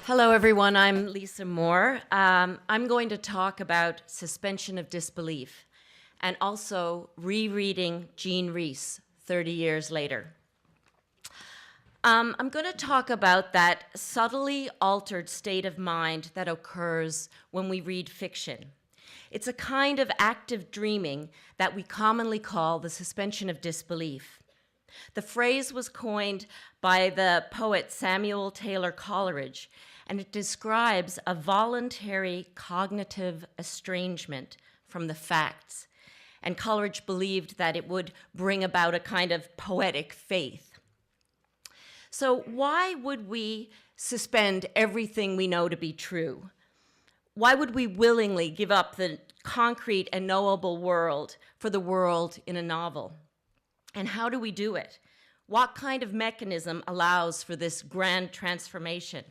Hello, everyone. I'm Lisa Moore. I'm going to talk about Suspension of Disbelief and also rereading Jean Rhys 30 years later. I'm going to talk about that subtly altered state of mind that occurs when we read fiction. It's a kind of active dreaming that we commonly call the suspension of disbelief. The phrase was coined by the poet Samuel Taylor Coleridge, and it describes a voluntary cognitive estrangement from the facts. And Coleridge believed that it would bring about a kind of poetic faith. So why would we suspend everything we know to be true? Why would we willingly give up the concrete and knowable world for the world in a novel? And how do we do it? What kind of mechanism allows for this grand transformation?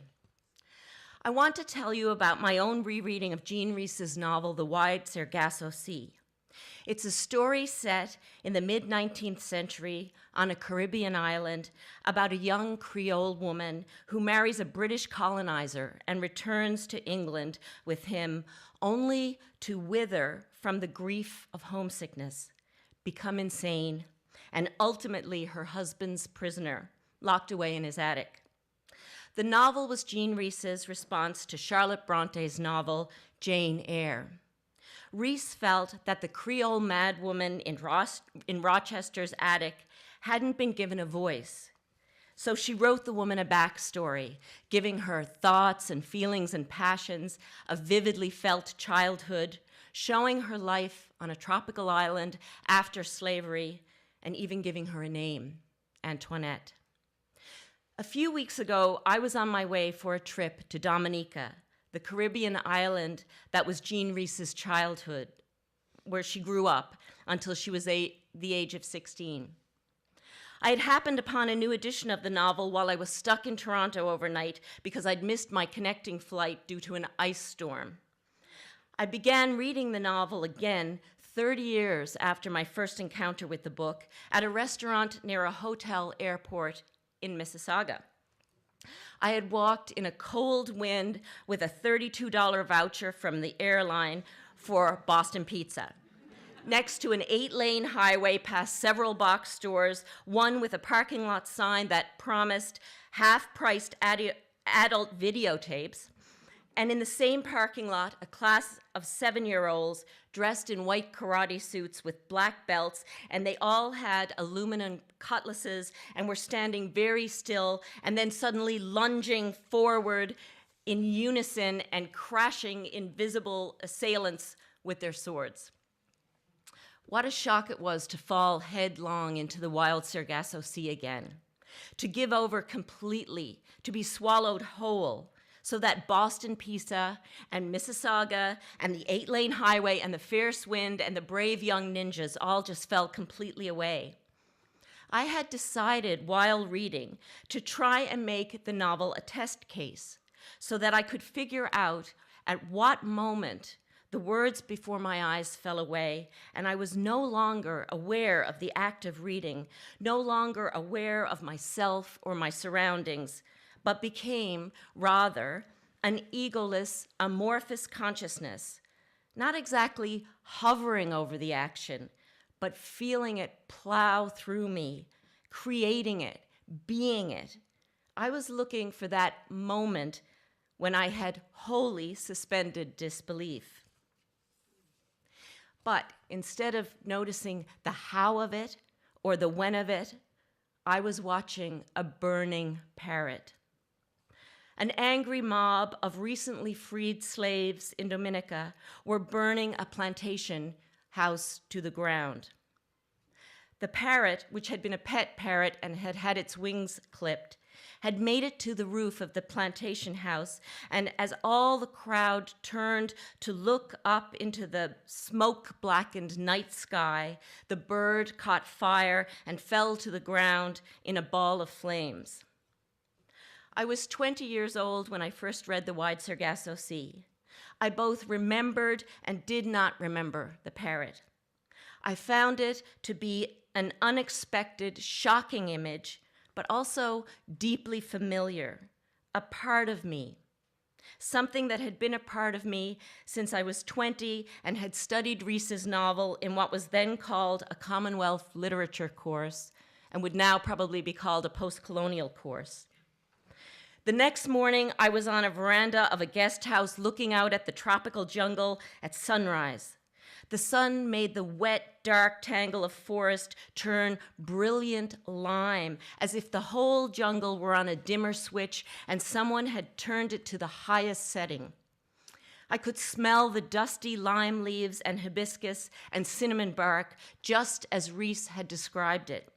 I want to tell you about my own rereading of Jean Rhys's novel, The Wide Sargasso Sea. It's a story set in the mid-19th century on a Caribbean island about a young Creole woman who marries a British colonizer and returns to England with him only to wither from the grief of homesickness, become insane, and ultimately her husband's prisoner, locked away in his attic. The novel was Jean Rhys's response to Charlotte Bronte's novel, Jane Eyre. Rhys felt that the Creole madwoman in Rochester's attic hadn't been given a voice. So she wrote the woman a backstory, giving her thoughts and feelings and passions, a vividly felt childhood, showing her life on a tropical island after slavery, and even giving her a name, Antoinette. A few weeks ago, I was on my way for a trip to Dominica, the Caribbean island that was Jean Rhys's childhood, where she grew up until she was the age of 16. I had happened upon a new edition of the novel while I was stuck in Toronto overnight because I'd missed my connecting flight due to an ice storm. I began reading the novel again 30 years after my first encounter with the book at a restaurant near a hotel airport in Mississauga. I had walked in a cold wind with a $32 voucher from the airline for Boston pizza, next to an 8-lane highway past several box stores, one with a parking lot sign that promised half-priced adult videotapes, and in the same parking lot, a class of 7-year-olds dressed in white karate suits with black belts, and they all had aluminum cutlasses and were standing very still and then suddenly lunging forward in unison and crashing invisible assailants with their swords. What a shock it was to fall headlong into the wild Sargasso Sea again, to give over completely, to be swallowed whole, so that Boston pizza and Mississauga and the 8-lane highway and the fierce wind and the brave young ninjas all just fell completely away. I had decided while reading to try and make the novel a test case so that I could figure out at what moment the words before my eyes fell away and I was no longer aware of the act of reading, no longer aware of myself or my surroundings, but became, rather, an egoless, amorphous consciousness, not exactly hovering over the action, but feeling it plow through me, creating it, being it. I was looking for that moment when I had wholly suspended disbelief. But instead of noticing the how of it or the when of it, I was watching a burning Parrot. An angry mob of recently freed slaves in Dominica were burning a plantation house to the ground. The Parrot, which had been a pet parrot and had had its wings clipped, had made it to the roof of the plantation house, and as all the crowd turned to look up into the smoke-blackened night sky, the bird caught fire and fell to the ground in a ball of flames. I was 20 years old when I first read The Wide Sargasso Sea. I both remembered and did not remember the Parrot. I found it to be an unexpected, shocking image, but also deeply familiar, a part of me, something that had been a part of me since I was 20 and had studied Rees's novel in what was then called a Commonwealth literature course and would now probably be called a post-colonial course. The next morning, I was on a veranda of a guest house looking out at the tropical jungle at sunrise. The sun made the wet, dark tangle of forest turn brilliant lime, as if the whole jungle were on a dimmer switch and someone had turned it to the highest setting. I could smell the dusty lime leaves and hibiscus and cinnamon bark, just as Rees had described it.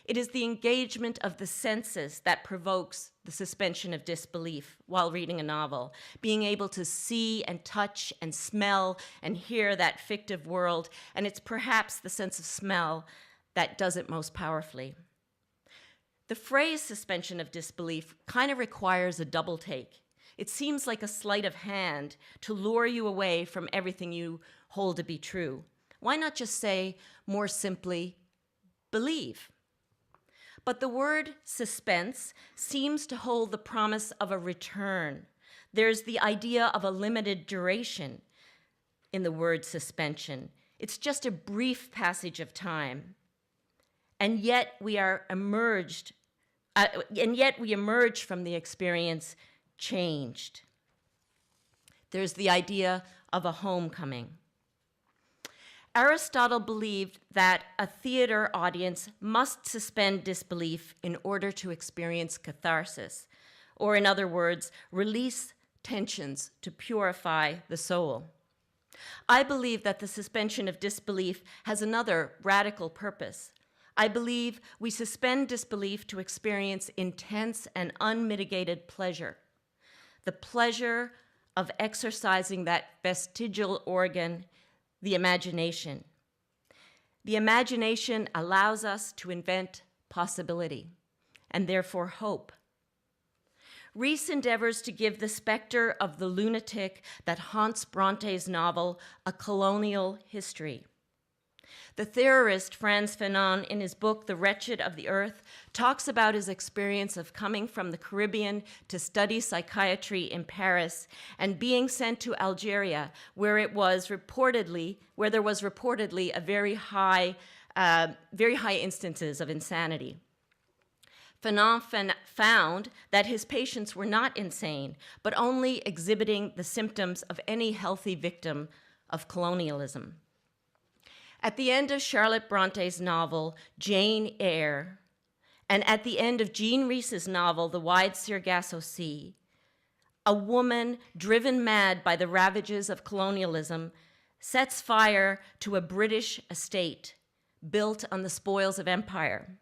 It is the engagement of the senses that provokes the suspension of disbelief while reading a novel, being able to see and touch and smell and hear that fictive world, and it's perhaps the sense of smell that does it most powerfully. The phrase suspension of disbelief kind of requires a double take. It seems like a sleight of hand to lure you away from everything you hold to be true. Why not just say more simply, believe? But the word suspense seems to hold the promise of a return. There's the idea of a limited duration in the word suspension. It's just a brief passage of time. And yet we emerge from the experience changed. There's the idea of a homecoming. Aristotle believed that a theater audience must suspend disbelief in order to experience catharsis, or in other words, release tensions to purify the soul. I believe that the suspension of disbelief has another radical purpose. I believe we suspend disbelief to experience intense and unmitigated pleasure, the pleasure of exercising that vestigial organ, the imagination. The imagination allows us to invent possibility and therefore hope. Rees endeavors to give the specter of the lunatic that haunts Bronte's novel a colonial history. The theorist Frantz Fanon, in his book The Wretched of the Earth, talks about his experience of coming from the Caribbean to study psychiatry in Paris and being sent to Algeria, where there was reportedly a very high instances of insanity. Fanon found that his patients were not insane, but only exhibiting the symptoms of any healthy victim of colonialism. At the end of Charlotte Bronte's novel, Jane Eyre, and at the end of Jean Rhys's novel, The Wide Sargasso Sea, a woman driven mad by the ravages of colonialism sets fire to a British estate built on the spoils of empire.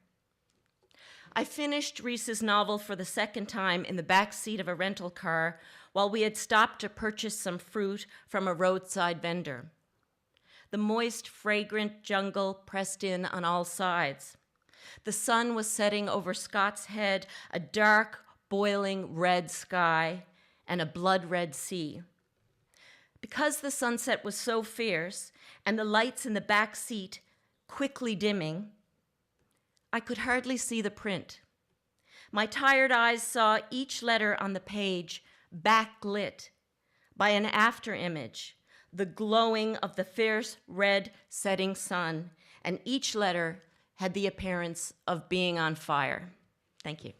I finished Rhys's novel for the second time in the back seat of a rental car while we had stopped to purchase some fruit from a roadside vendor. The moist, fragrant jungle pressed in on all sides. The sun was setting over Scott's Head, a dark, boiling red sky, and a blood-red sea. Because the sunset was so fierce and the lights in the back seat quickly dimming, I could hardly see the print. My tired eyes saw each letter on the page backlit by an after image, the glowing of the fierce red setting sun, and each letter had the appearance of being on fire. Thank you.